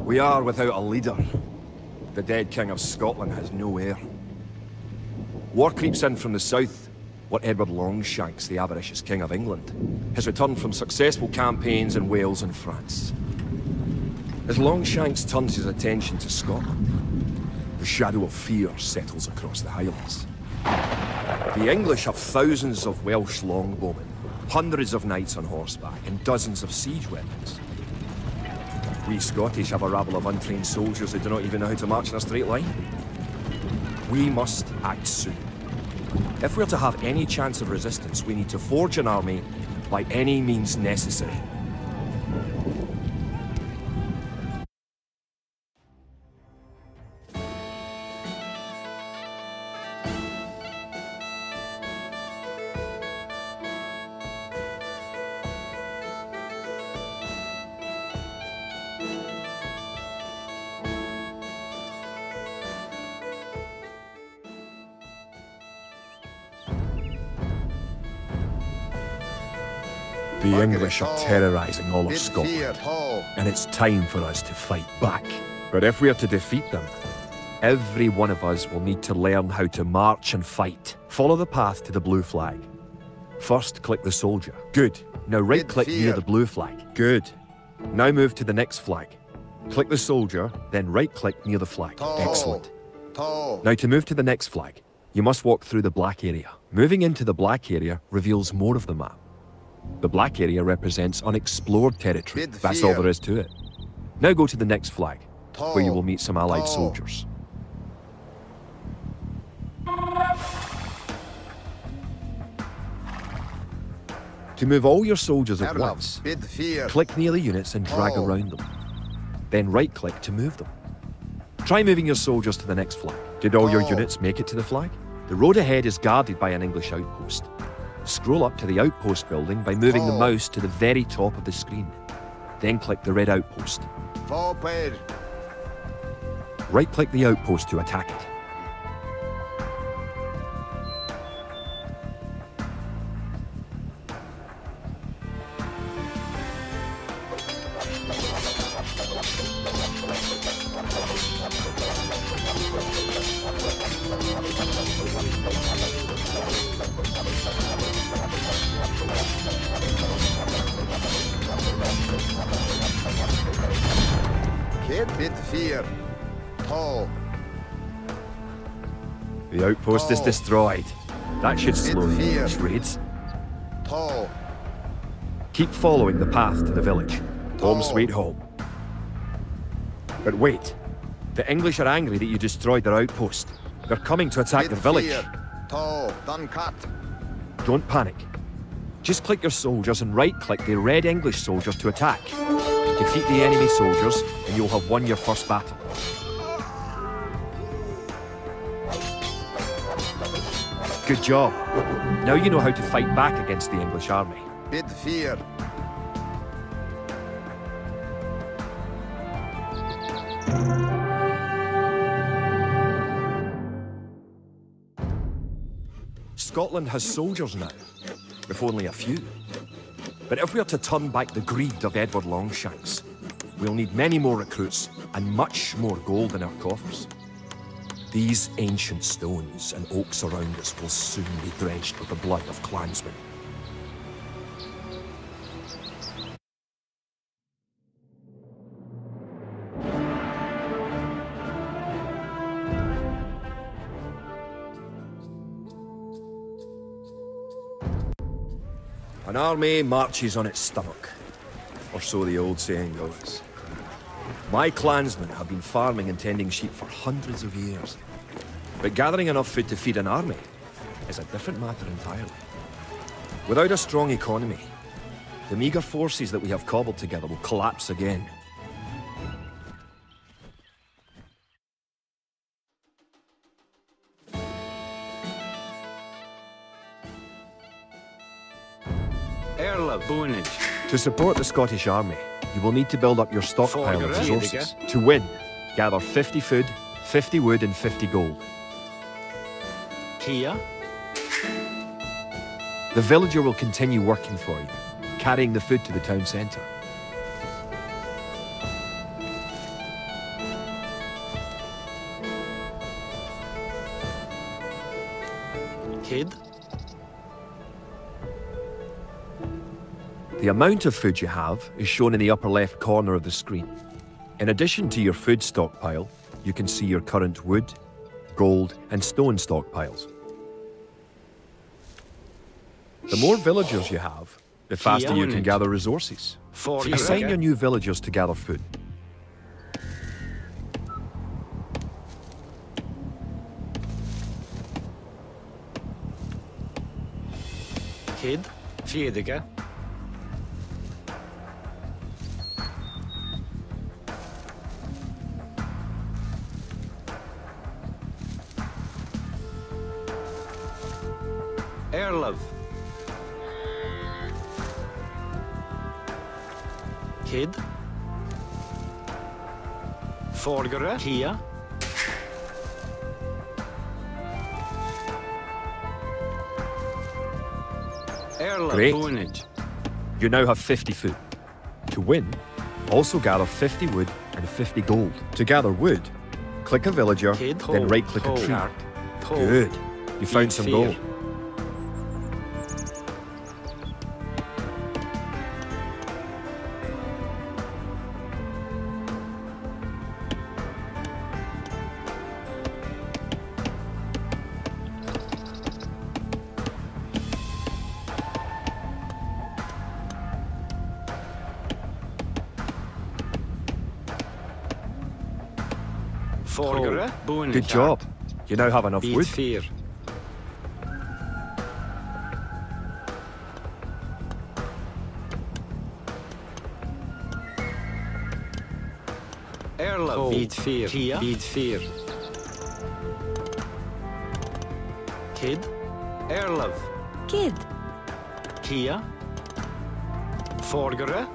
We are without a leader. The dead King of Scotland has no heir. War creeps in from the south, where Edward Longshanks, the avaricious King of England, has returned from successful campaigns in Wales and France. As Longshanks turns his attention to Scotland, the shadow of fear settles across the Highlands. The English have thousands of Welsh longbowmen, hundreds of knights on horseback, and dozens of siege weapons. We Scottish have a rabble of untrained soldiers who do not even know how to march in a straight line. We must act soon. If we're to have any chance of resistance, we need to forge an army by any means necessary. The English are terrorizing all of Scotland, and it's time for us to fight back. But if we are to defeat them, every one of us will need to learn how to march and fight. Follow the path to the blue flag. First, click the soldier. Good. Now right-click near the blue flag. Good. Now move to the next flag. Click the soldier, then right-click near the flag. Excellent. Now to move to the next flag, you must walk through the black area. Moving into the black area reveals more of the map. The black area represents unexplored territory. That's all there is to it. Now go to the next flag, where you will meet some allied soldiers. To move all your soldiers at once, click near the units and drag around them. Then right-click to move them. Try moving your soldiers to the next flag. Did all your units make it to the flag? The road ahead is guarded by an English outpost. Scroll up to the outpost building by moving the mouse to the very top of the screen. Then click the red outpost. Right-click the outpost to attack it. The outpost is destroyed. That should slow the English raids. Keep following the path to the village. Home sweet home. But wait. The English are angry that you destroyed their outpost. They're coming to attack the village. Don't panic. Just click your soldiers and right-click the red English soldiers to attack. Defeat the enemy soldiers, and you'll have won your first battle. Good job. Now you know how to fight back against the English army. Scotland has soldiers now, if only a few. But if we are to turn back the greed of Edward Longshanks, we'll need many more recruits and much more gold in our coffers. These ancient stones and oaks around us will soon be drenched with the blood of clansmen. An army marches on its stomach, or so the old saying goes. My clansmen have been farming and tending sheep for hundreds of years. But gathering enough food to feed an army is a different matter entirely. Without a strong economy, the meagre forces that we have cobbled together will collapse again. To support the Scottish army, you will need to build up your stockpile of resources. To win, gather 50 food, 50 wood and 50 gold. Here? The villager will continue working for you, carrying the food to the town centre. Kid. The amount of food you have is shown in the upper left corner of the screen. In addition to your food stockpile, you can see your current wood, gold, and stone stockpiles. The more villagers you have, the faster you can gather resources. Assign your new villagers to gather food. Kid. Fjedika. Erlov. Kid. Forgere. Kia. Erlov. Great. You now have 50 food. To win, also gather 50 wood and 50 gold. To gather wood, click a villager, then right-click a tree. Good. You found some gold. Good job. You now have enough wood. Erlov. Beat 4. Kia. Beat 4. Kid. Erlov. Kid. Kia. Forgere.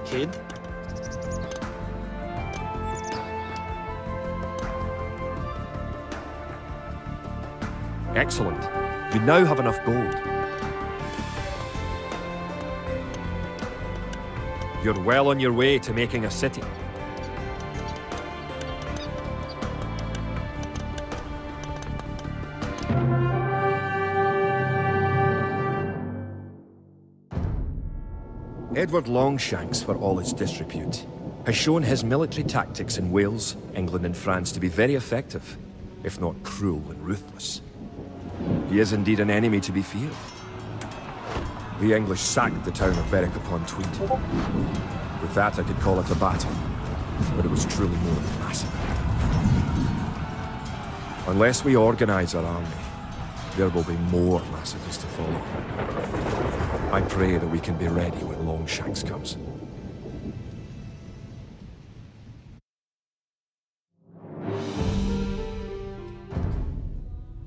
Kid. Excellent. You now have enough gold. You're well on your way to making a city. Edward Longshanks, for all his disrepute, has shown his military tactics in Wales, England and France to be very effective, if not cruel and ruthless. He is indeed an enemy to be feared. The English sacked the town of Berwick-upon-Tweed. With that, I could call it a battle, but it was truly more than a massacre. Unless we organize our army, there will be more massacres to follow. I pray that we can be ready when Longshanks comes.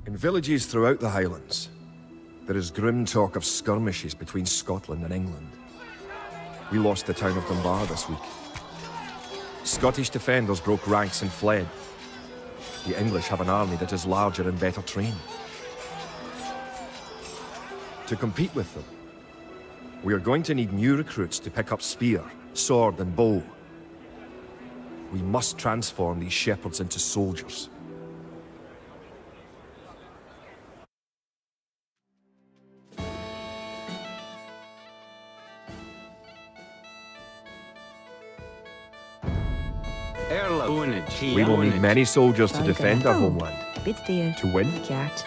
In villages throughout the Highlands, there is grim talk of skirmishes between Scotland and England. We lost the town of Dunbar this week. Scottish defenders broke ranks and fled. The English have an army that is larger and better trained. To compete with them, we are going to need new recruits to pick up spear, sword and bow. We must transform these shepherds into soldiers. We will need many soldiers to defend our homeland. To win,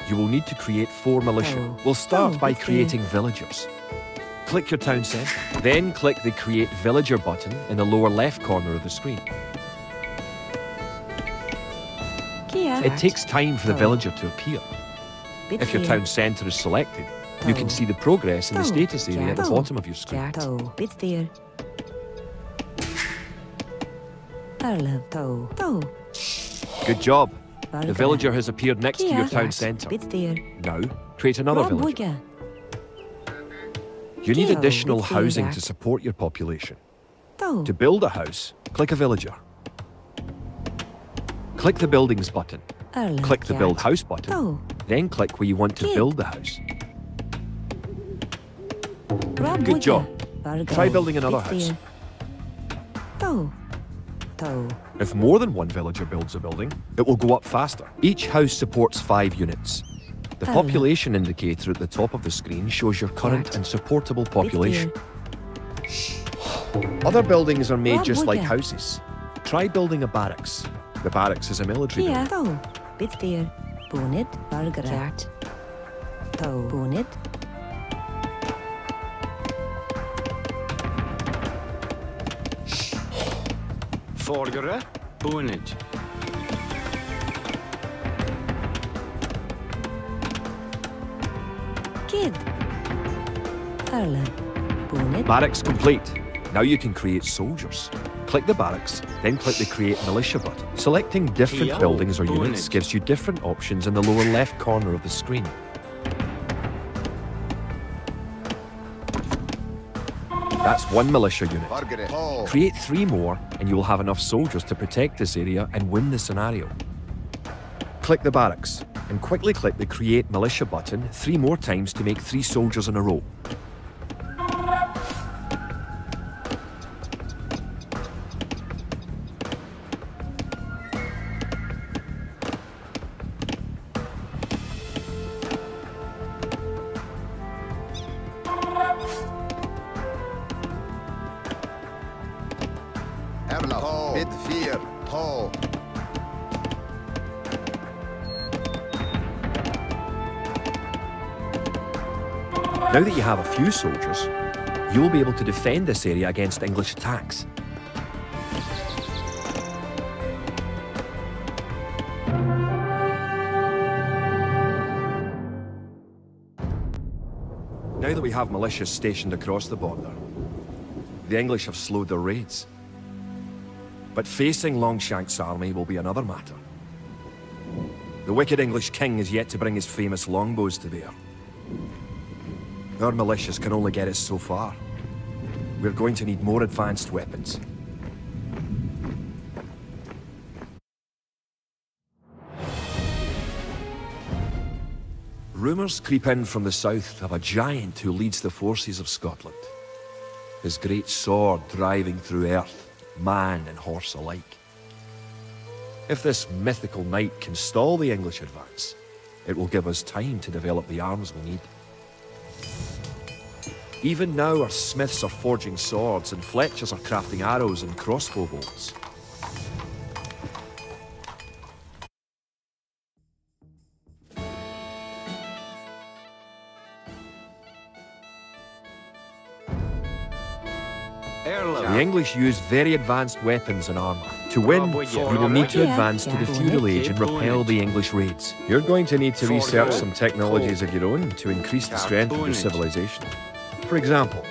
you will need to create 4 militia. We'll start by creating villagers. Click your town centre, then click the Create Villager button in the lower left corner of the screen. It takes time for the villager to appear. If your town centre is selected, you can see the progress in the status area at the bottom of your screen. Good job. The villager has appeared next to your town centre. Now, create another villager. You need additional housing to support your population. To build a house, click a villager. Click the Buildings button. Click the Build House button. Then click where you want to build the house. Good job. Try building another house. Toe. If more than one villager builds a building, it will go up faster. Each house supports 5 units. The population indicator at the top of the screen shows your current and supportable population. Other buildings are made just like houses. Try building a barracks. The barracks is a military building. Toe. Bitfear. Bonnet. Bargarat. Toe. Bonnet. Forgere. Bonnet. Kid. Erle. Bonnet. Barracks complete. Now you can create soldiers. Click the barracks, then click the Create Militia button. Selecting different buildings or units gives you different options in the lower left corner of the screen. That's 1 militia unit. Create 3 more and you will have enough soldiers to protect this area and win the scenario. Click the barracks and quickly click the Create Militia button 3 more times to make 3 soldiers in a row. Now that you have a few soldiers, you will be able to defend this area against English attacks. Now that we have militias stationed across the border, the English have slowed their raids. But facing Longshank's army will be another matter. The wicked English king is yet to bring his famous longbows to bear. Our militias can only get us so far. We're going to need more advanced weapons. Rumours creep in from the south of a giant who leads the forces of Scotland. His great sword driving through earth, man and horse alike. If this mythical knight can stall the English advance, it will give us time to develop the arms we need. Even now our smiths are forging swords and fletchers are crafting arrows and crossbow bolts. The English use very advanced weapons and armour. To win, you will need to advance to the feudal age and repel the English raids. You're going to need to research some technologies of your own to increase the strength of your civilization. For example,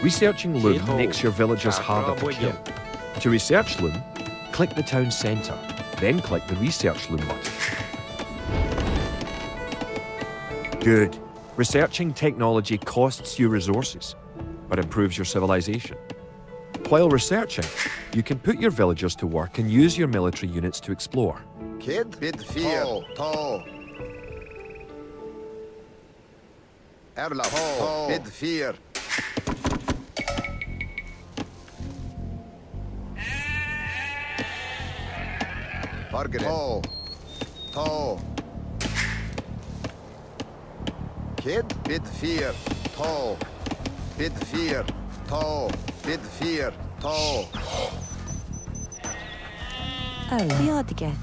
researching loom makes your villagers harder to kill. To research loom, click the town centre, then click the research loom button. Good. Researching technology costs you resources, but improves your civilization. While researching, you can put your villagers to work and use your military units to explore. Kid, bid fear, tall. Erla, ho, bid fear. Bargain, ho, tall. Kid, bid fear, tall. Bid fear, tall. Bid fear, tall. Erla.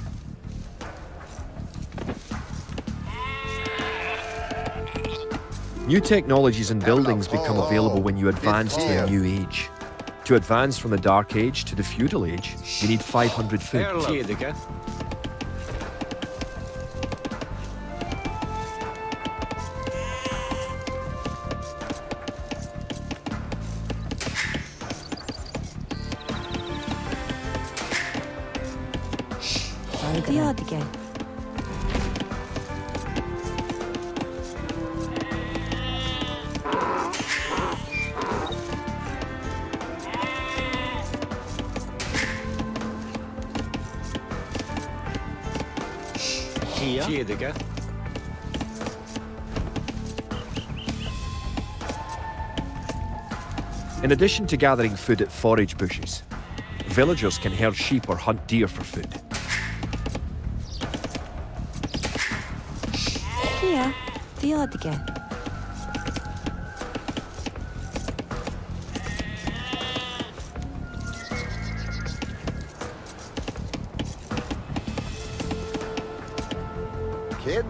New technologies and buildings become available when you advance to a new age. To advance from the Dark Age to the Feudal Age, you need 500 food. In addition to gathering food at forage bushes, Villagers can herd sheep or hunt deer for food. Kia, diodge. Kid?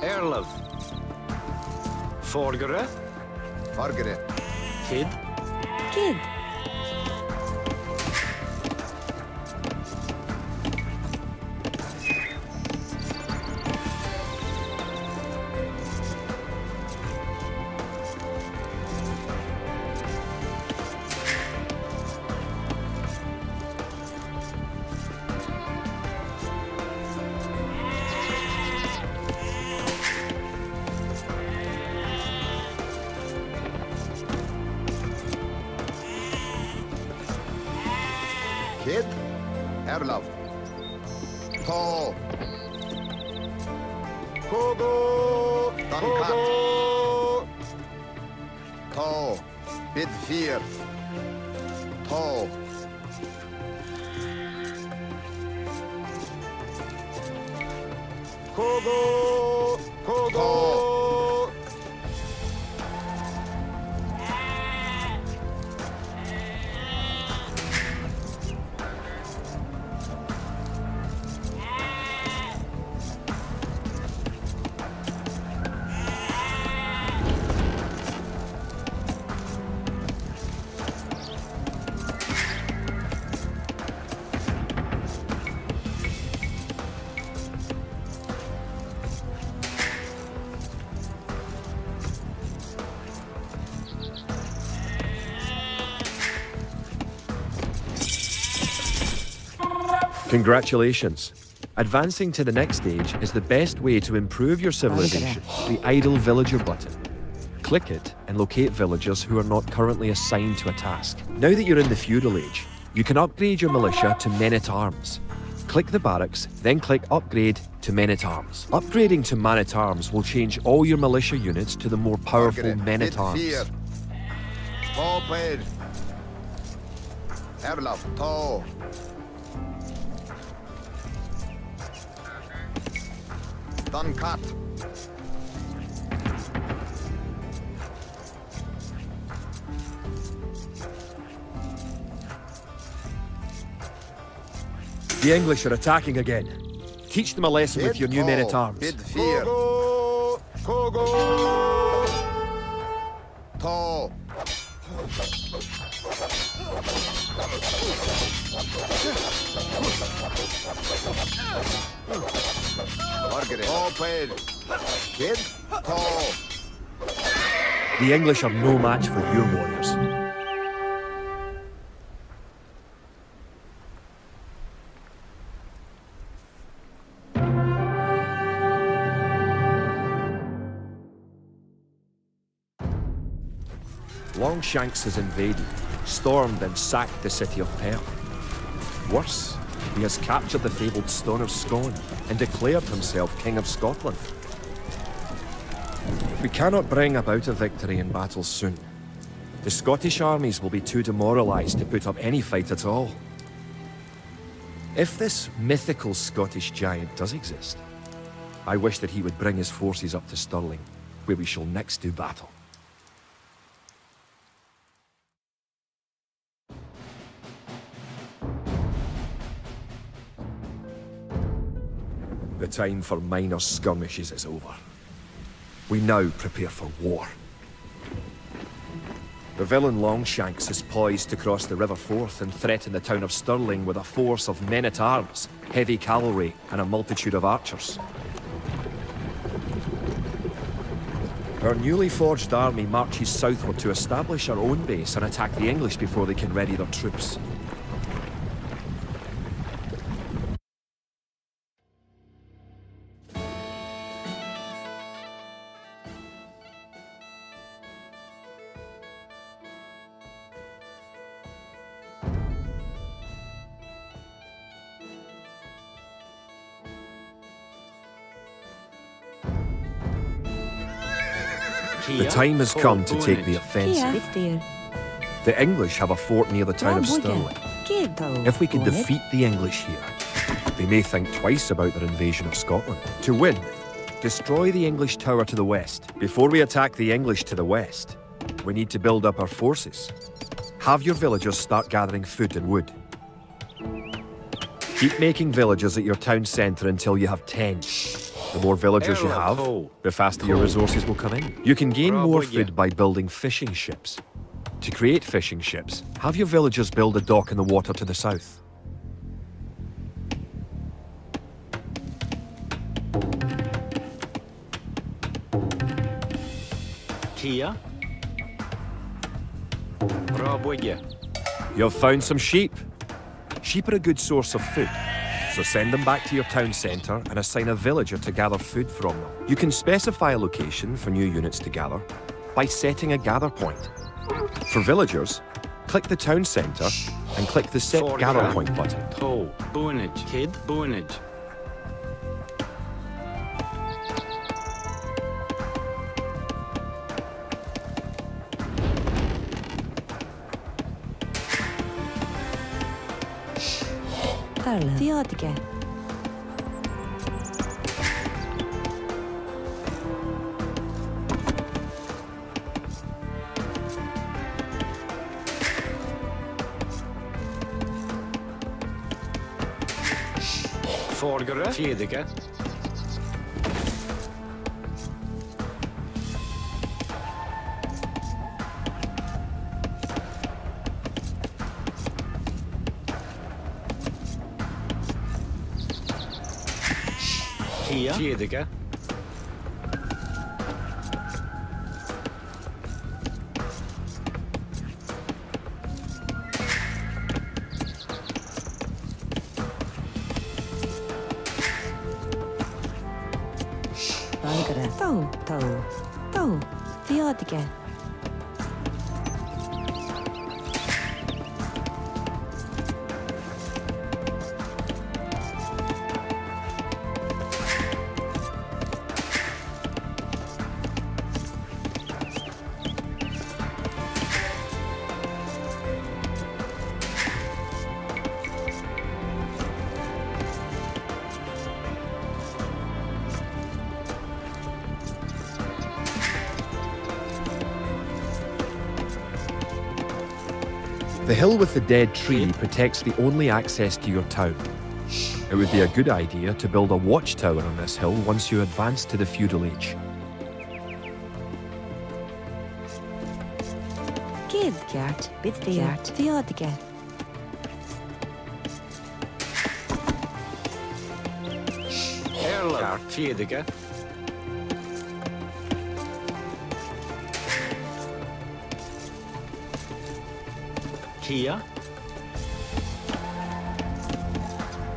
Erlov. Forgere. Fargere. Kid. Kid. Kid? Erlov. To. Kogo. Kogo. To. Bid 4. To. Kogo. Kogo. Congratulations! Advancing to the next stage is the best way to improve your civilization. The idle villager button. Click it and locate villagers who are not currently assigned to a task. Now that you're in the feudal age, you can upgrade your militia to men-at-arms. Click the barracks, then click upgrade to men-at-arms. Upgrading to man-at-arms will change all your militia units to the more powerful men-at-arms. To paid. Erlov. To. Done cut. The English are attacking again. Teach them a lesson with your new men-at-arms. Bid 4. Kogo. Kogo. To. Margaret. To paid. Kid. To. The English are no match for your warriors. Longshanks has invaded, stormed and sacked the city of Perth. Worse, he has captured the fabled Stone of Scone and declared himself King of Scotland. If we cannot bring about a victory in battle soon, the Scottish armies will be too demoralised to put up any fight at all. If this mythical Scottish giant does exist, I wish that he would bring his forces up to Stirling, where we shall next do battle. The time for minor skirmishes is over. We now prepare for war. The villain Longshanks is poised to cross the River Forth and threaten the town of Stirling with a force of men-at-arms, heavy cavalry, and a multitude of archers. Our newly forged army marches southward to establish our own base and attack the English before they can ready their troops. The time has come to take the offensive. Kia, dear. The English have a fort near the town of Stirling. Kid, If we can defeat the English here, they may think twice about their invasion of Scotland. To win, destroy the English tower to the west. Before we attack the English to the west, we need to build up our forces. Have your villagers start gathering food and wood. Keep making villages at your town centre until you have 10. The more villagers you have, the faster your resources will come in. You can gain more food by building fishing ships. To create fishing ships, have your villagers build a dock in the water to the south. Kia. Rabwigge. You have found some sheep. Sheep are a good source of food, so send them back to your town centre and assign a villager to gather food from them. You can specify a location for new units to gather by setting a gather point. For villagers, click the town centre and click the Set Gather Point button. Toe. Boonage. Kid. Boonage. Arla, Theodige. Forgere. Fjedige. Kia. Fjedige. Valgere. Toe. Theodige. The hill with the dead tree protects the only access to your town. It would be a good idea to build a watchtower on this hill once you advance to the feudal age. Kid, Gert. Bit dear. Theodige. Erla. Fjedige. Kia.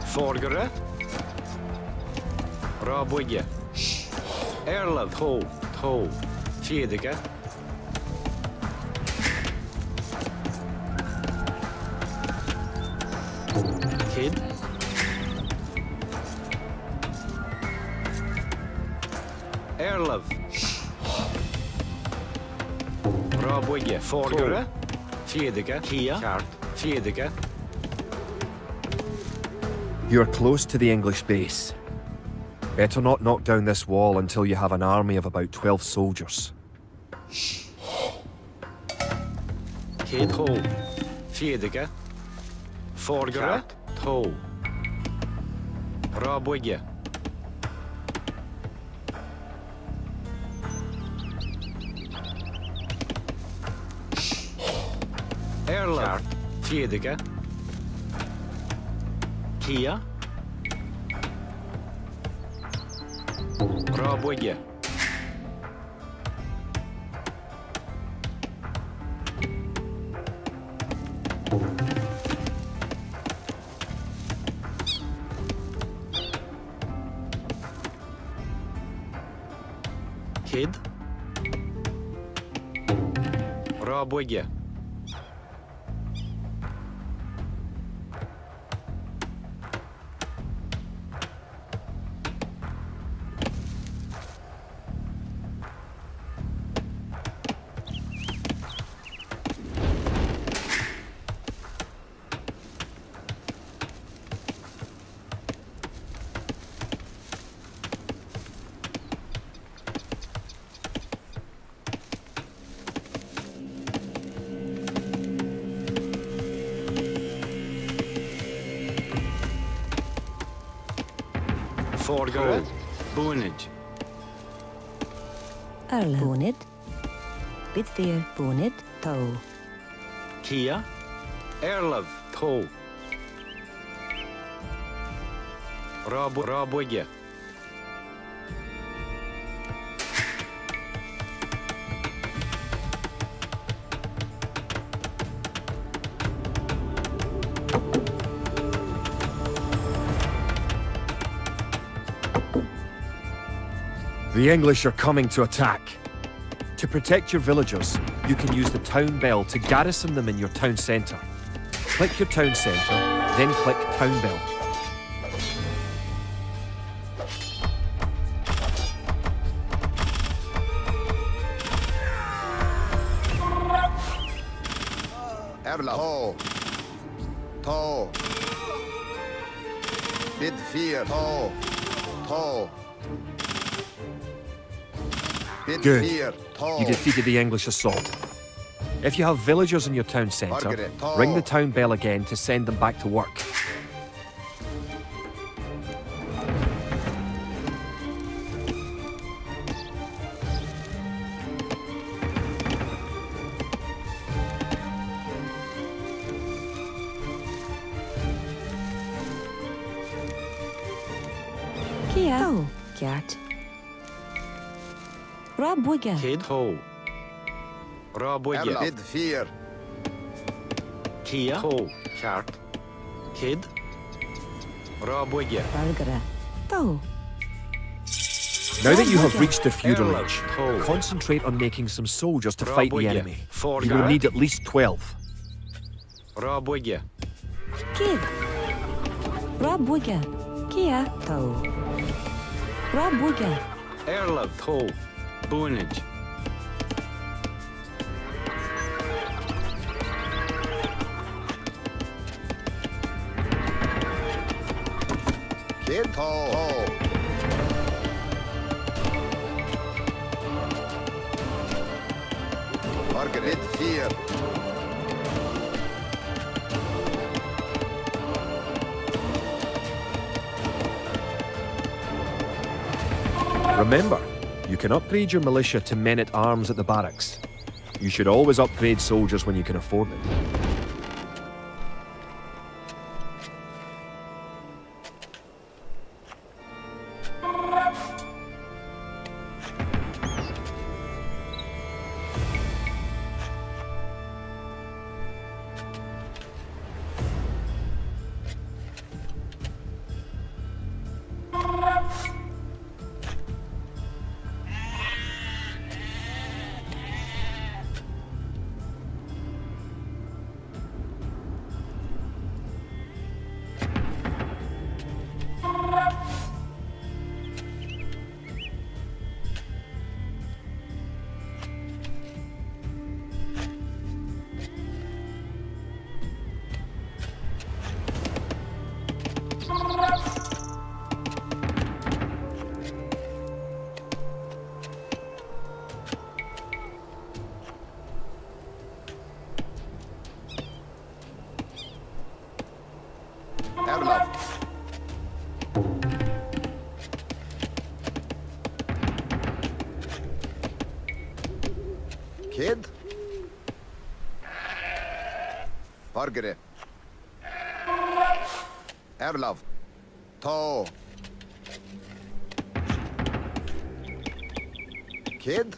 Forgere. Rabwigge. Erla. Toe. Fjedige. Kid. Erla. Rabwigge. Forgere. Fjedige. Kia. Kart. Fjedige. You're close to the English base. Better not knock down this wall until you have an army of about 12 soldiers. Kid. Toe. Fjedige. Forgere. Toe. Rabwigge. Erla. Fjedige. Kia. Rabwigge. Kid. Rabwigge. Forgere. Boonage. Erle. Bonid. Bitfear. Bonid. Toe. Kia. Erlev. Toe. Rabwigge. The English are coming to attack. To protect your villagers, you can use the town bell to garrison them in your town centre. Click your town centre, then click town bell. Erla. Toe. Bid fear. Toe. Bid Good. fear. Toe. You defeated the English assault. If you have villagers in your town centre, ring the town bell again to send them back to work. Kia. Toe. Gert. Rabwigge. Kid. Toe. Rabwigge. Erla. Bid fear. Kia. Toe. Kart. Kid. Rabwigge. Bargere. Toe. Now that you have reached the feudal Erla. age, Toe. concentrate on making some soldiers to fight the Rabwigge. enemy. You Forgere. will need at least 12. Rabwigge. Kid. Rabwigge. Kia. Toe. Rabwigge. Erlev. Toe. Boonage. Kid. Toe. Margaret. Fear. Remember, you can upgrade your militia to men-at-arms at the barracks. You should always upgrade soldiers when you can afford it. Erla. Kid. Bargere. Erlav. Toe. Kid.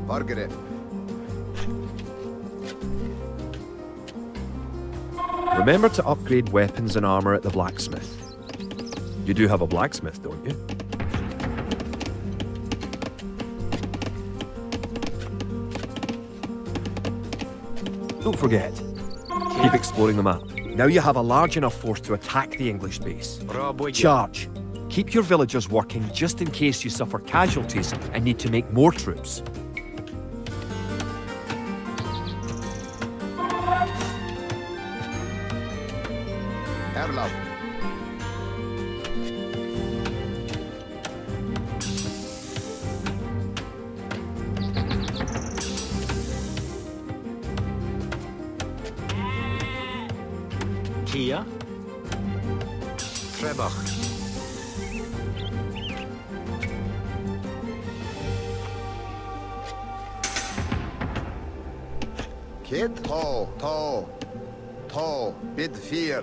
Bargere. Remember to upgrade weapons and armor at the blacksmith. You do have a blacksmith, don't you? Don't forget, keep exploring the map. Now you have a large enough force to attack the English base. Rabwigge. Charge! Keep your villagers working just in case you suffer casualties and need to make more troops. Erlav. Kia. Trebach. Kid. To. Bid 4. To.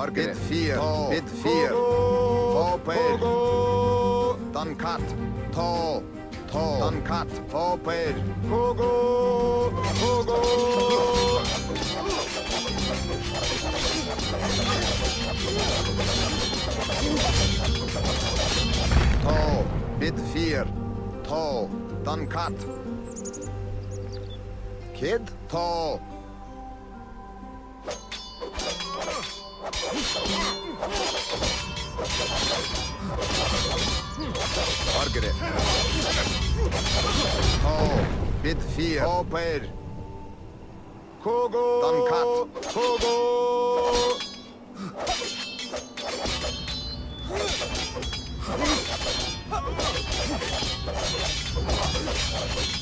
Bid 4. Bid 4. To pair. Dan kat. To. Dan kat. To pair. To. Bid 4. To. Dan kat. Kid. To. Margaret. To. Bid 4. To pair. Dan kat.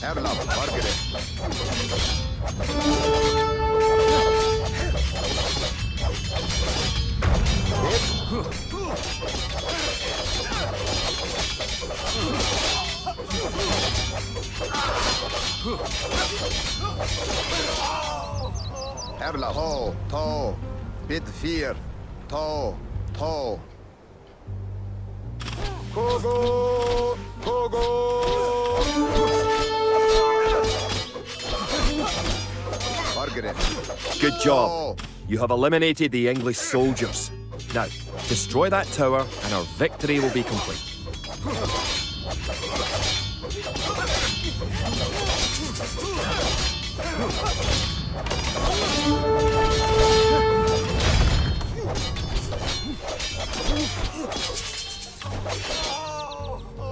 Erlab. Margaret. Erla. To. Bid 4. To. Margaret. Good job. You have eliminated the English soldiers. Now, destroy that tower and our victory will be complete.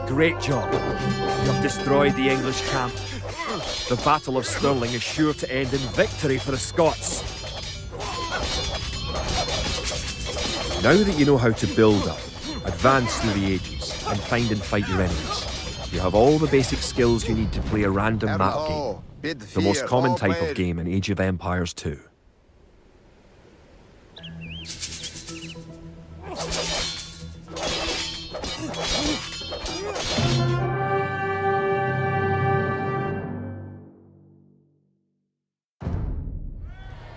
Great job. You have destroyed the English camp. The Battle of Stirling is sure to end in victory for the Scots. Now that you know how to build up, advance through the ages, and find and fight your enemies, you have all the basic skills you need to play a random map game. The most common type of game in Age of Empires 2.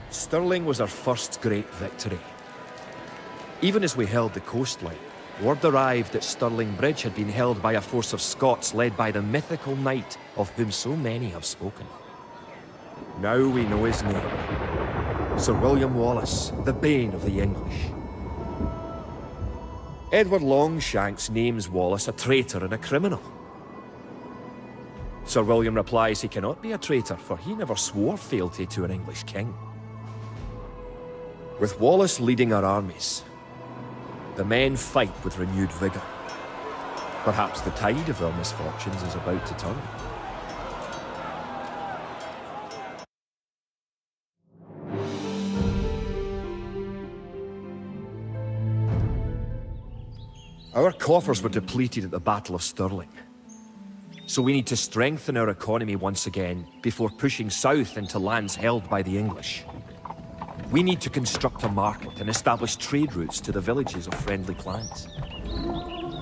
Stirling was our first great victory. Even as we held the coastline, word arrived that Stirling Bridge had been held by a force of Scots led by the mythical knight of whom so many have spoken. Now we know his name. Sir William Wallace, the bane of the English. Edward Longshanks names Wallace a traitor and a criminal. Sir William replies he cannot be a traitor, for he never swore fealty to an English king. With Wallace leading our armies, the men fight with renewed vigour. Perhaps the tide of their misfortunes is about to turn. Our coffers were depleted at the Battle of Stirling. So we need to strengthen our economy once again before pushing south into lands held by the English. We need to construct a market and establish trade routes to the villages of friendly clans.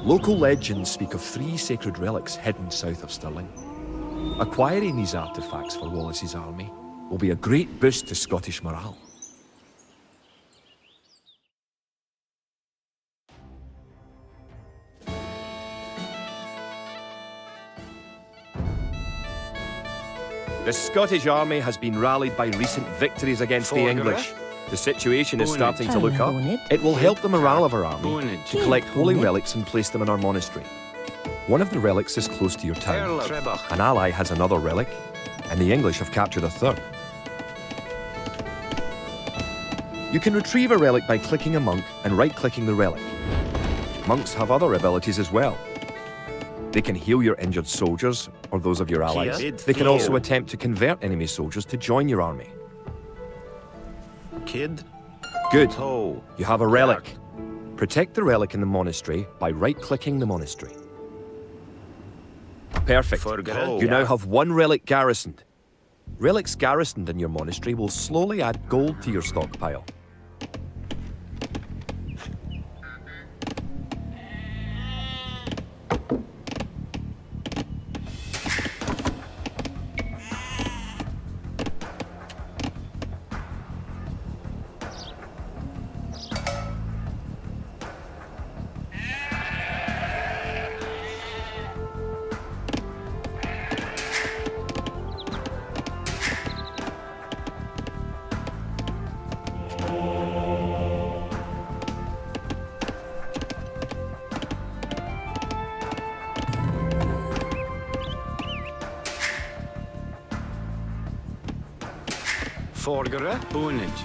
Local legends speak of 3 sacred relics hidden south of Stirling. Acquiring these artifacts for Wallace's army will be a great boost to Scottish morale. The Scottish army has been rallied by recent victories against the English. The situation is starting to look up. It will help the morale of our army to collect holy relics and place them in our monastery. One of the relics is close to your town. An ally has another relic, and the English have captured a third. You can retrieve a relic by clicking a monk and right-clicking the relic. Monks have other abilities as well. They can heal your injured soldiers or those of your allies. They can also attempt to convert enemy soldiers to join your army. Kid. Good. Toe. You have a relic. Protect the relic in the monastery by right-clicking the monastery. Perfect. You now have one relic garrisoned. Relics garrisoned in your monastery will slowly add gold to your stockpile. Forgere. Boonage.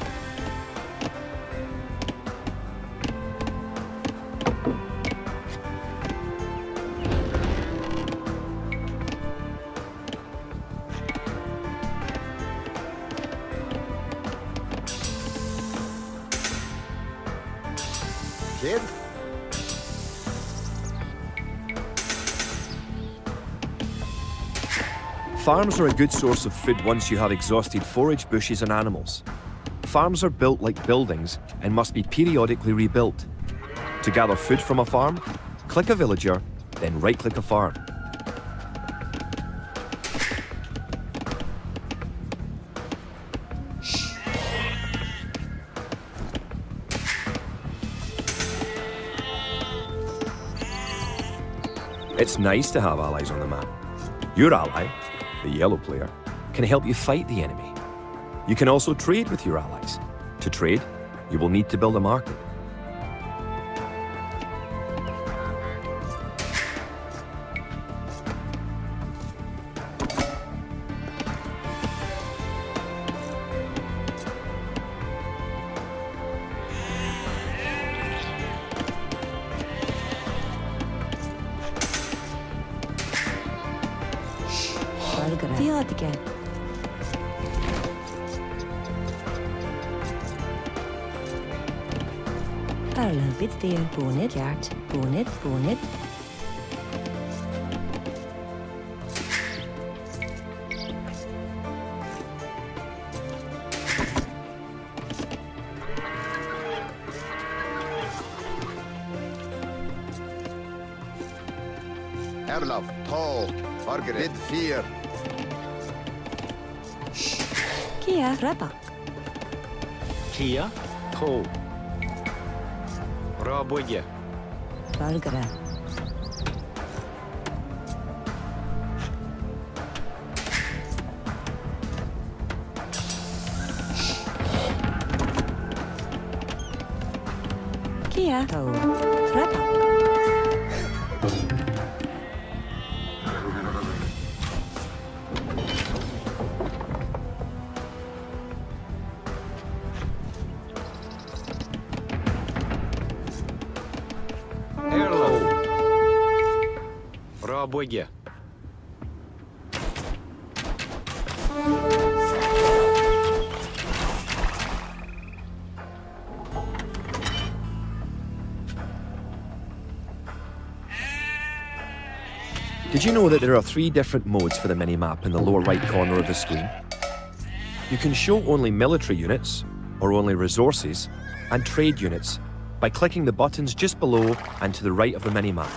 Kid? Farms are a good source of food once you have exhausted forage, bushes and animals. Farms are built like buildings and must be periodically rebuilt. To gather food from a farm, click a villager, then right-click a farm. It's nice to have allies on the map. Your ally, the yellow player, can help you fight the enemy. You can also trade with your allies. To trade, you will need to build a market. Diodge. Arla bit there, bonnet, yard, bonnet, bonnet. Erlaf, tall, Margaret, fear. Kia Rabak. Kia. Toe. Raboye. Valgara. Kia Toe. Rabak. Raboye. Did you know that there are 3 different modes for the mini-map in the lower right corner of the screen? You can show only military units, or only resources, and trade units by clicking the buttons just below and to the right of the mini-map.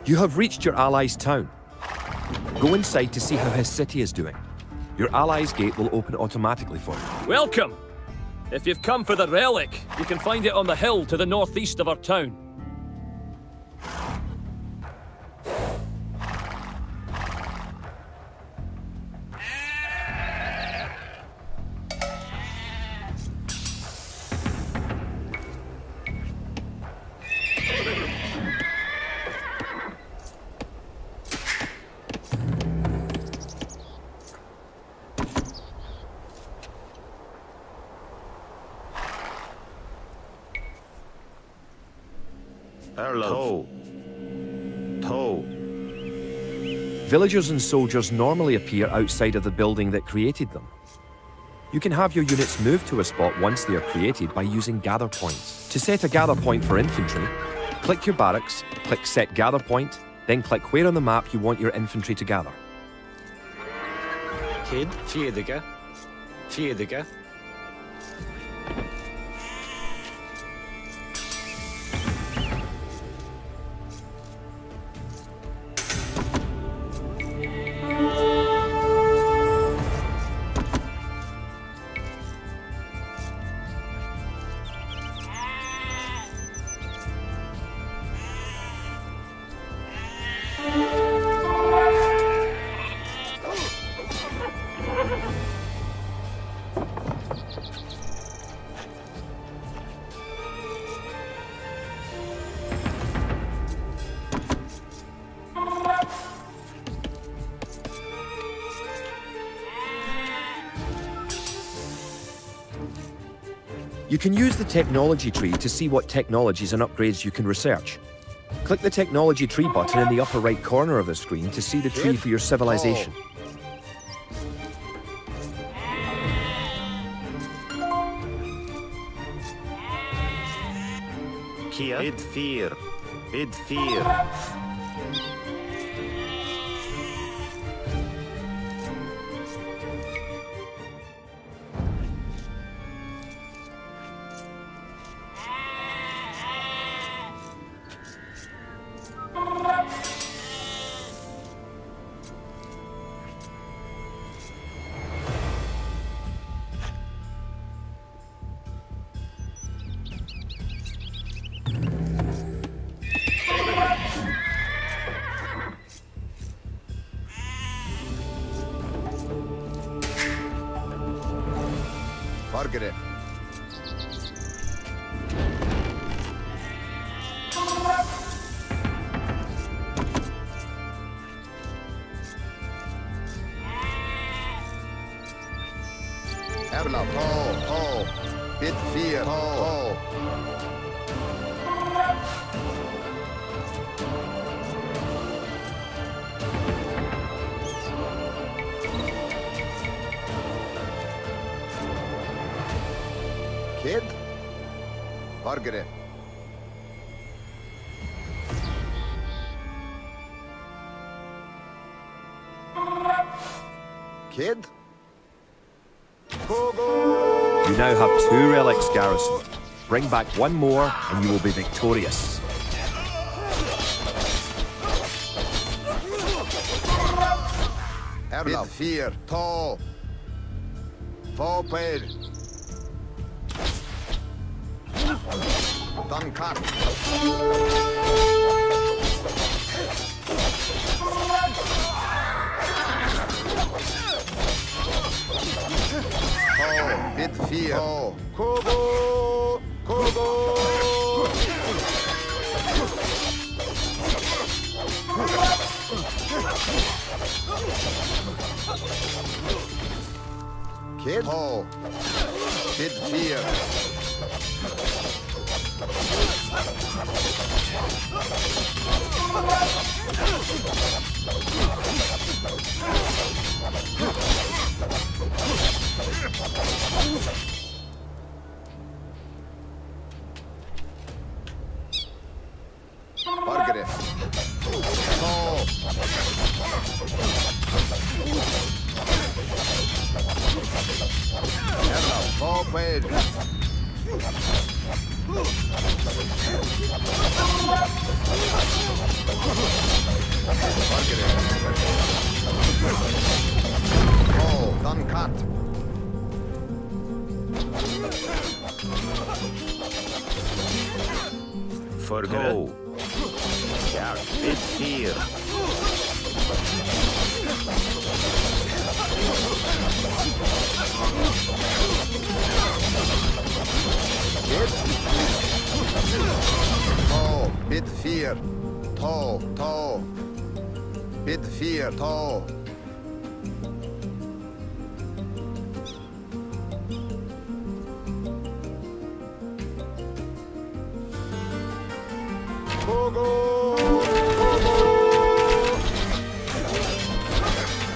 You have reached your ally's town. Go inside to see how his city is doing. Your ally's gate will open automatically for you. Welcome! If you've come for the relic, you can find it on the hill to the northeast of our town. Toe. Toe. Villagers and soldiers normally appear outside of the building that created them. You can have your units move to a spot once they are created by using gather points. To set a gather point for infantry, click your barracks, click Set Gather Point, then click where on the map you want your infantry to gather. Kid, Fiedige. Fiedige. You can use the technology tree to see what technologies and upgrades you can research. Click the technology tree button in the upper right corner of the screen to see the tree for your civilization. Kia. Bid 4. Bid 4. Margaret. Erla, Tall. Bid 4, Tall. Kid? Margaret. Kid? Kogo! You now have 2 relics, Garrison. Bring back 1 more and you will be victorious. Bid 4, Tall. Voorpijl. Dan kat. Bid 4. Kogo. Kid. Bid 4. Margaret. Tall. Erla, voorpijl. Margaret. Oh, dan kat. Forget. Ja, bid 4. Tall. Bid 4. Tall. Bid 4, tall. Kogo!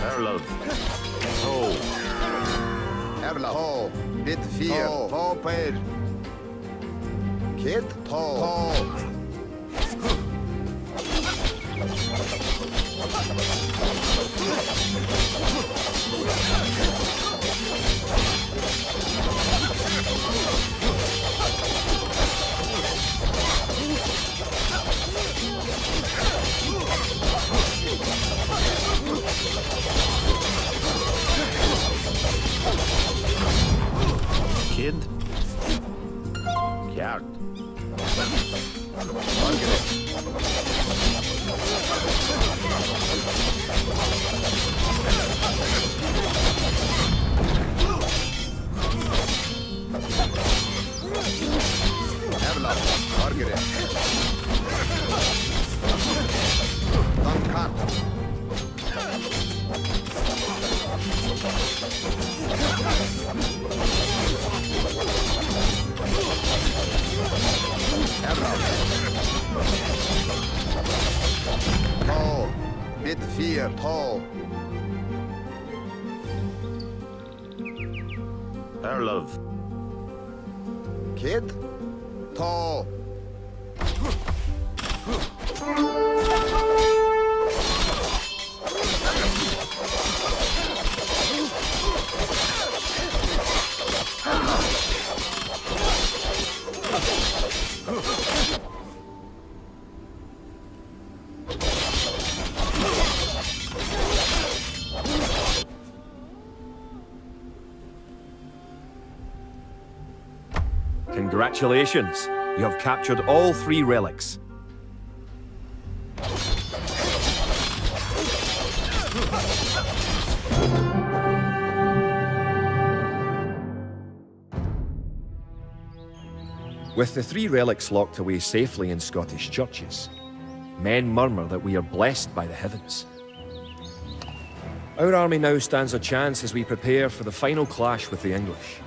Erlov. Ho. Erla. Ho. Bit 4. Ho. Per. Kid. Ho. Kid. Kjart. Erla. Margaret. Duncan. Erla. Ho. Bit 4. Ho. Erlov. Kid. To. Congratulations! You have captured all 3 relics. With the 3 relics locked away safely in Scottish churches, men murmur that we are blessed by the heavens. Our army now stands a chance as we prepare for the final clash with the English.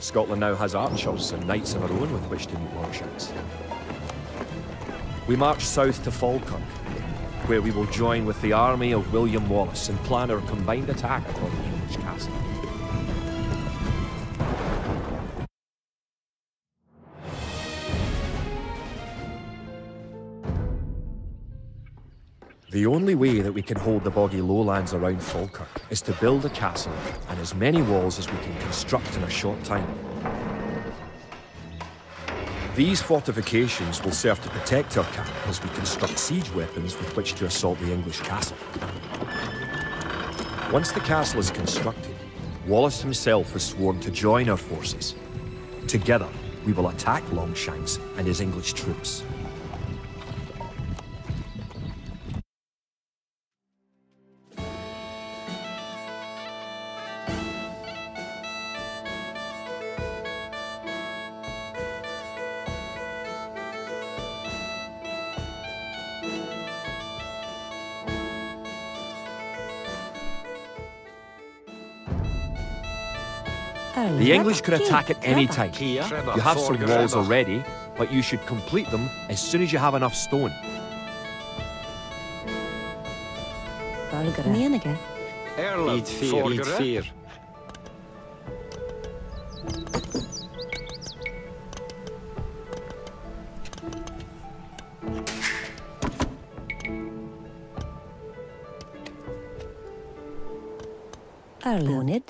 Scotland now has archers and knights of our own with which to meet Longshanks. We march south to Falkirk, where we will join with the army of William Wallace and plan our combined attack upon the English castle. The only way that we can hold the boggy lowlands around Falkirk is to build a castle and as many walls as we can construct in a short time. These fortifications will serve to protect our camp as we construct siege weapons with which to assault the English castle. Once the castle is constructed, Wallace himself has sworn to join our forces. Together, we will attack Longshanks and his English troops. The English could attack at any time. You have some walls already, but you should complete them as soon as you have enough stone. Erlov. Eat 4. Arlonid.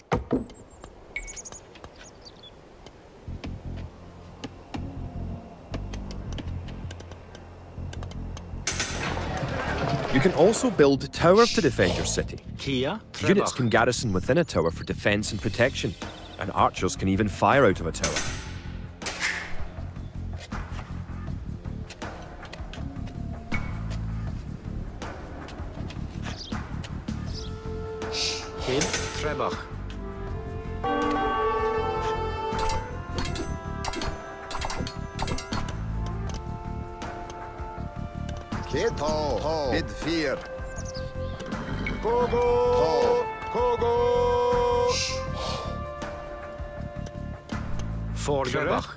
You can also build towers to defend your city. Kia. Units can garrison within a tower for defense and protection, and archers can even fire out of a tower. Kid. Trebach. Kid. To. Bid 4. Kogo. Kogo. Trebach.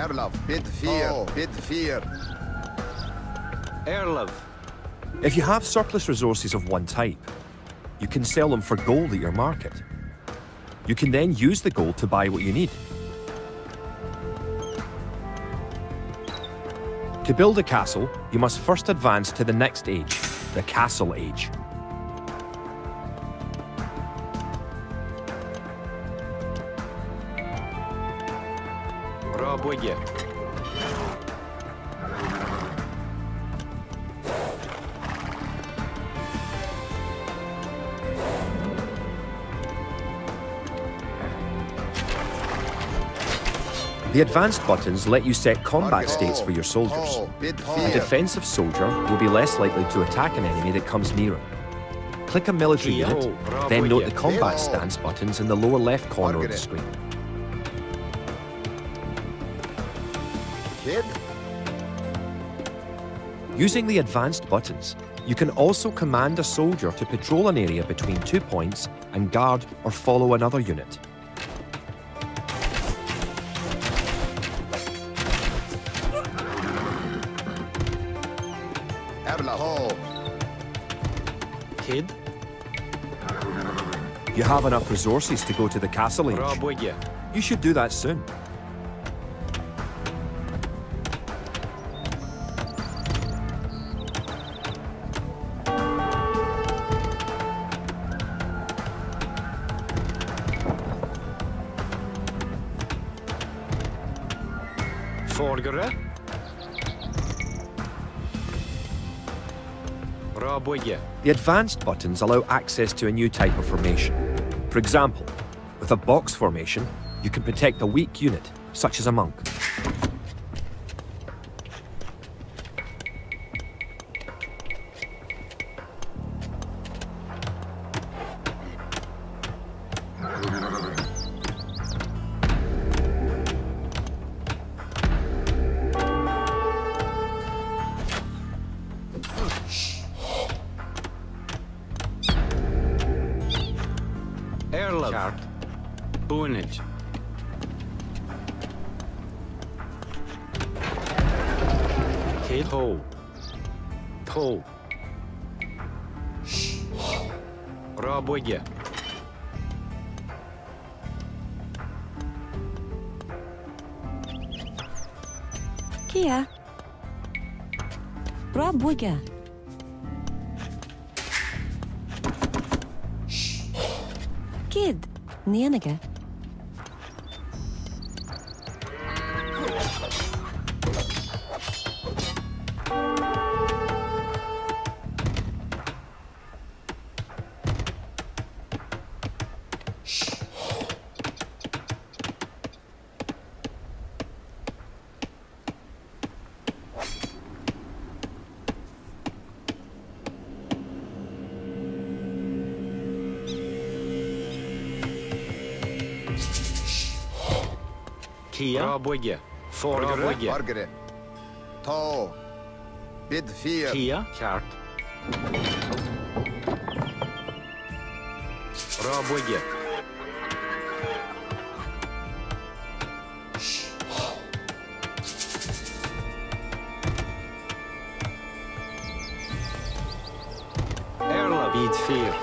Erlaf, bid 4, bid 4. Erlaf. If you have surplus resources of one type, you can sell them for gold at your market. You can then use the gold to buy what you need. To build a castle, you must first advance to the next age, the Castle Age. Raboye. The advanced buttons let you set combat states for your soldiers. Bid A 4. defensive soldier will be less likely to attack an enemy that comes near him. Click a military unit, then note the combat stance buttons in the lower left corner of the screen. Kid. Using the advanced buttons, you can also command a soldier to patrol an area between 2 points and guard or follow another unit. Erlaf. Kid. You have enough resources to go to the Castle Age. Raboye. You should do that soon. Forgere. Raboye. The advanced buttons allow access to a new type of formation. For example, with a box formation, you can protect a weak unit, such as a monk. Erlaf. Chart. Boonage. Kid. Ho. Ho. Raboye. Kia. Rabuga. Kid. Nianaga. Kia. Raboye. Forgere. Forgere. To. Bid 4. Kia. Chart. Raboye. Erla. Bid 4.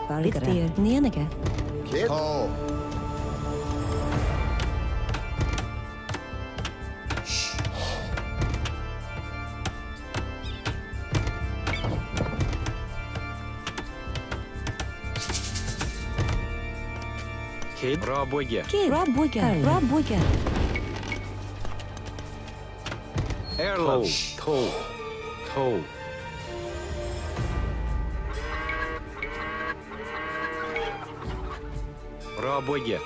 Barricks. Nianaga. Kid. To. Kid. Raboye. Kid. Rabuga. Rabuga. Erla. To. To. Raboye.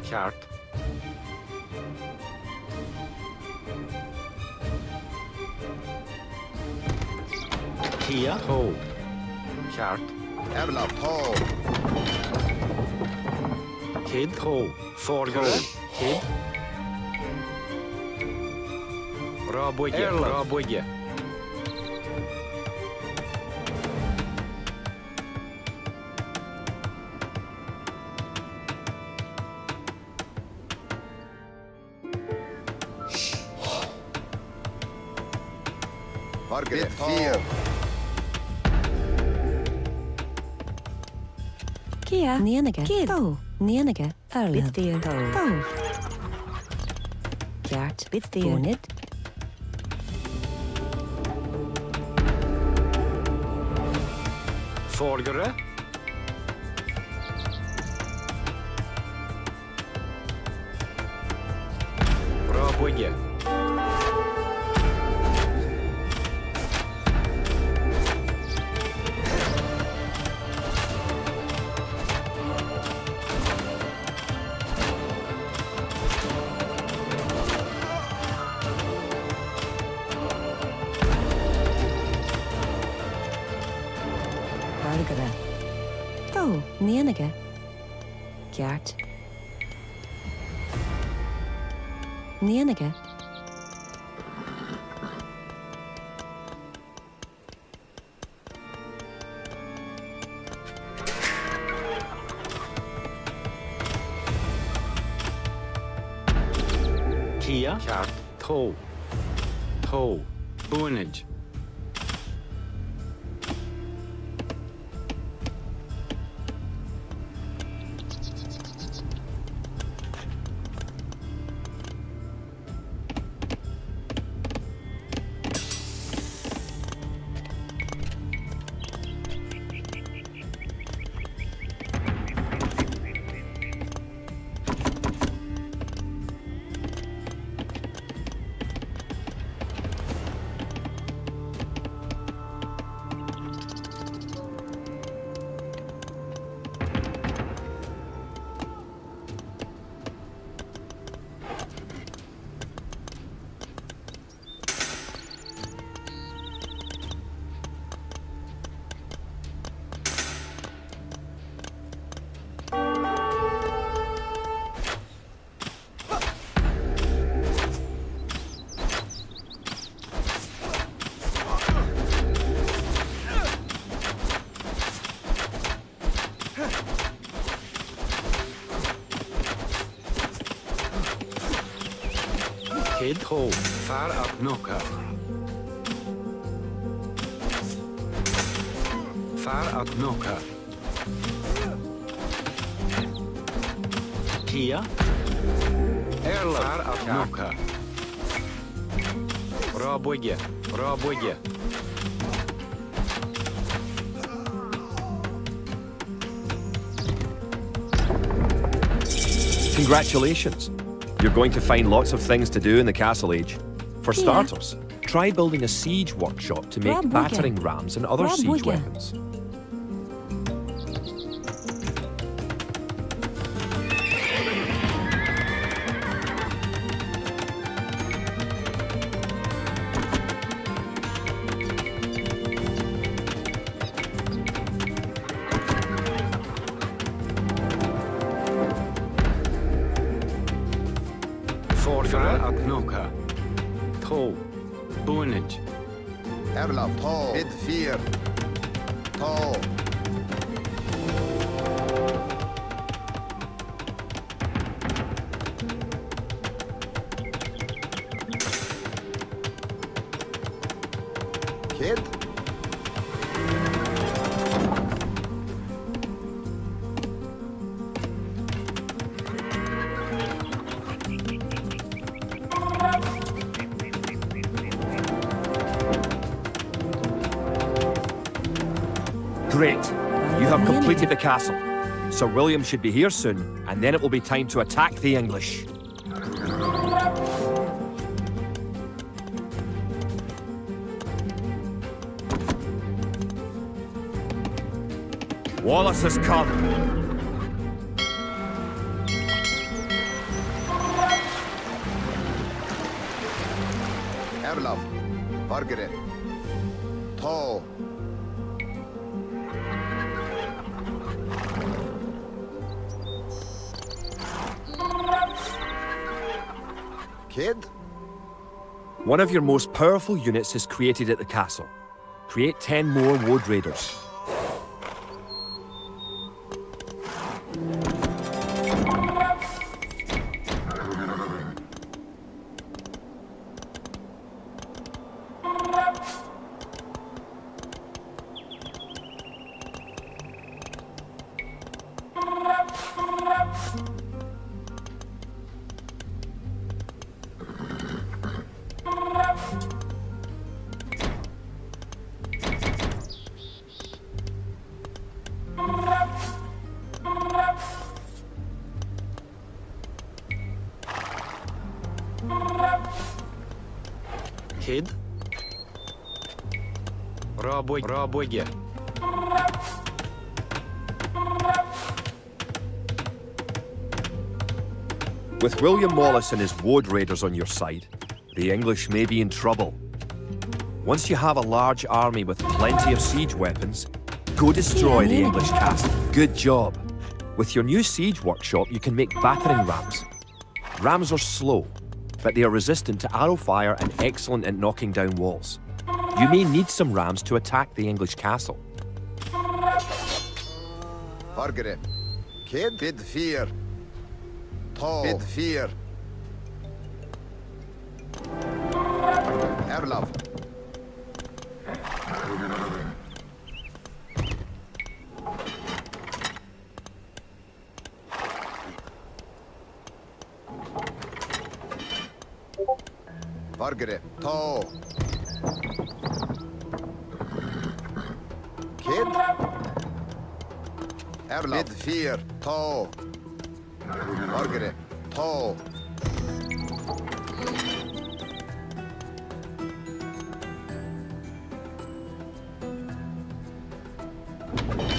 Chart. Kia. To. Chart. Erlaf. To. Kid. To. Forgere. Kid. Raboye. Raboye. Bit 4. Kia, Nienige, Kid, Oh, Nienige, Erle, Bit 4, Oh. Gert, Bit 4, Bonnet. Folgere. Bra bygge. Bargere. Oh, Nienige. Gert. Nienige. Kia. Kjart. To. To. Boonage. Kid ho, far up Noka. Far up Noka. Kia. Erla. Far up Noka. Bra bygge, bra bygge. Congratulations. You're going to find lots of things to do in the Castle Age. For starters, try building a siege workshop to make battering rams and other siege weapons. Far up Noka. To. Boonage. Erla. To. Bit 4. To. Kid. Great. You have completed the castle. Sir William should be here soon, and then it will be time to attack the English. Wallace has come. Erla. Bargere. To. Kid? One of your most powerful units is created at the castle. Create 10 more Wood Raiders. Kid. Rabwege. With William Wallace and his Woad Raiders on your side, the English may be in trouble. Once you have a large army with plenty of siege weapons, go destroy the English castle. Good job. With your new siege workshop, you can make battering rams. Rams are slow, but they are resistant to arrow fire and excellent at knocking down walls. You may need some rams to attack the English castle. Margaret. Kid. Bid fear. Tall. Bid fear. Erlaf. Margaret. Tall. Kid. Erlaf. Bid fear. Tall. Margaret. Tall.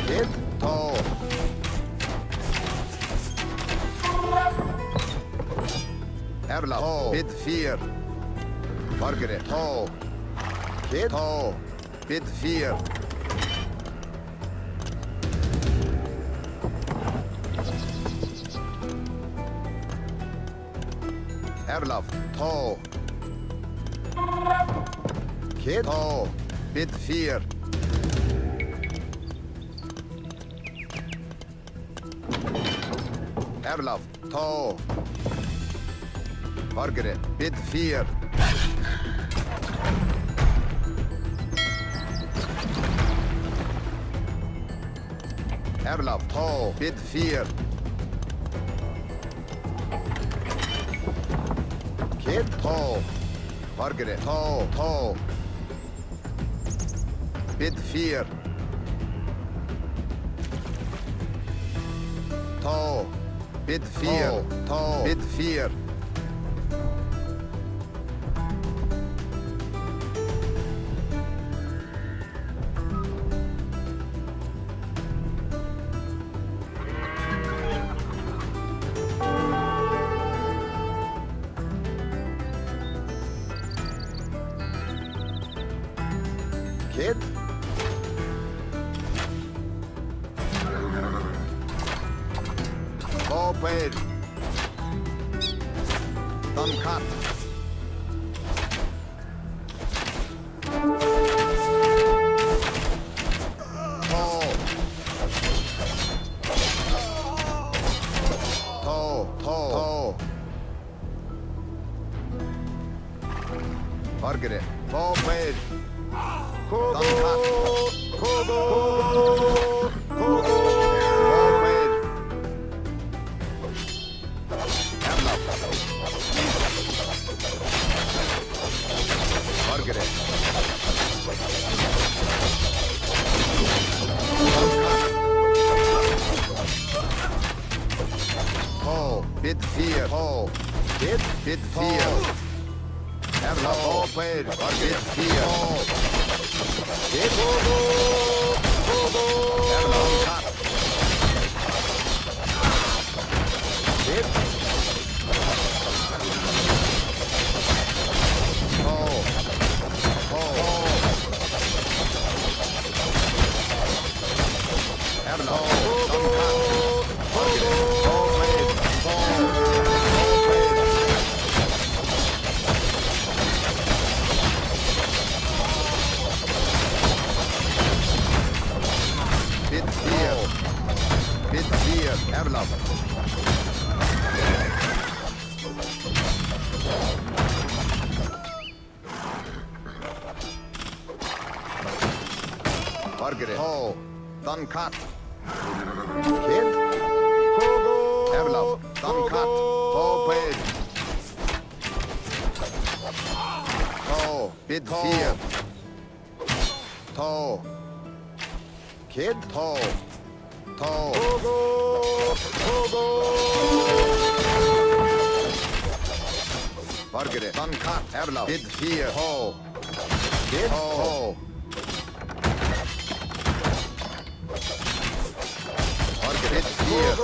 Kid. Tall. Erlaf. Tall. Bid fear. Margaret. Tall. Kid. Tall. Bid fear. Erlaf. Tall. Kid. Tall. Bid fear. Erlaf. Tall. Margaret. Bid fear. Erlaf. Tall. Bid fear. Kid. Tall. Margaret. Tall. Tall. Bid fear. Tall. Bid fear. Tall. Bid fear. Kid. Open. Uncut. Tall. Margaret. Open. Bid fear. Tall. Bid fear. Erlaf. Open. Bid fear. Bid. Erlaf. Bid. Tall. Erlaf. Erlaf. Margaret. Tall. Done cut. Kid. Erlaf. Done cut. Open. Tall. Bid fear. Tall. Kid. Tall. Tall. Vargere, van kat, erla, bid 4, ho. Bid ho. Vargere, bid 4.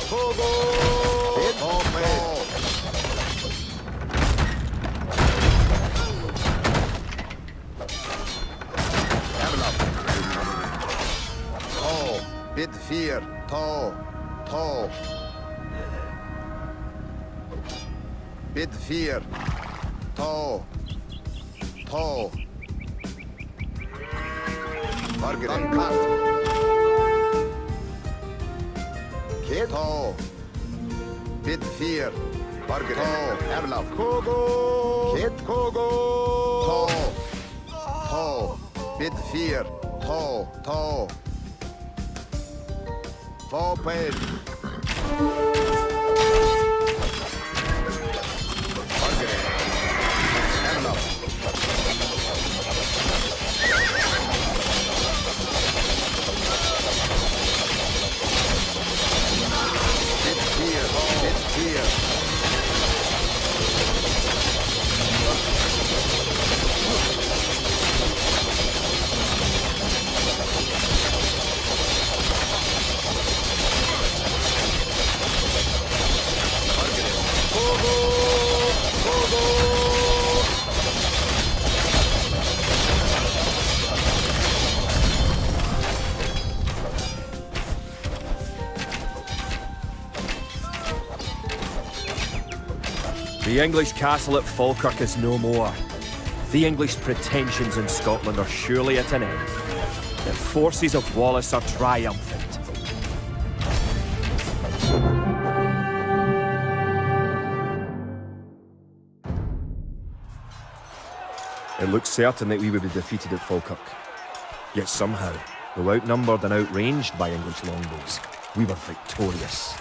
Togo. Bid ho, erla. Ho, bid 4, to. Bid 4. To. Vargere. Van kat. Kid. To. Bid 4. Vargere. To. Erla. Kogo. Kid. Kogo. To. Bid 4. To. Vopel. Vargere. Erla. Bid 4. The English castle at Falkirk is no more. The English pretensions in Scotland are surely at an end. The forces of Wallace are triumphant. It looked certain that we would be defeated at Falkirk. Yet somehow, though outnumbered and outranged by English longbows, we were victorious.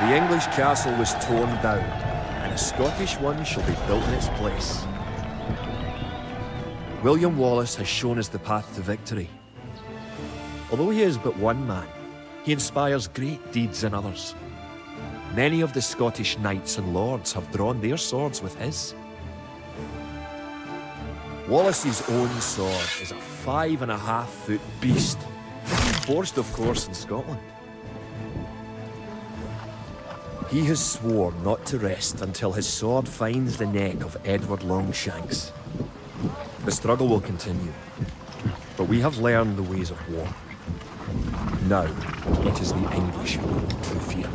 The English castle was torn down, and a Scottish one shall be built in its place. William Wallace has shown us the path to victory. Although he is but one man, he inspires great deeds in others. Many of the Scottish knights and lords have drawn their swords with his. Wallace's own sword is a 5.5-foot beast, forged of course in Scotland. He has sworn not to rest until his sword finds the neck of Edward Longshanks. The struggle will continue, but we have learned the ways of war. Now, it is the English to fear.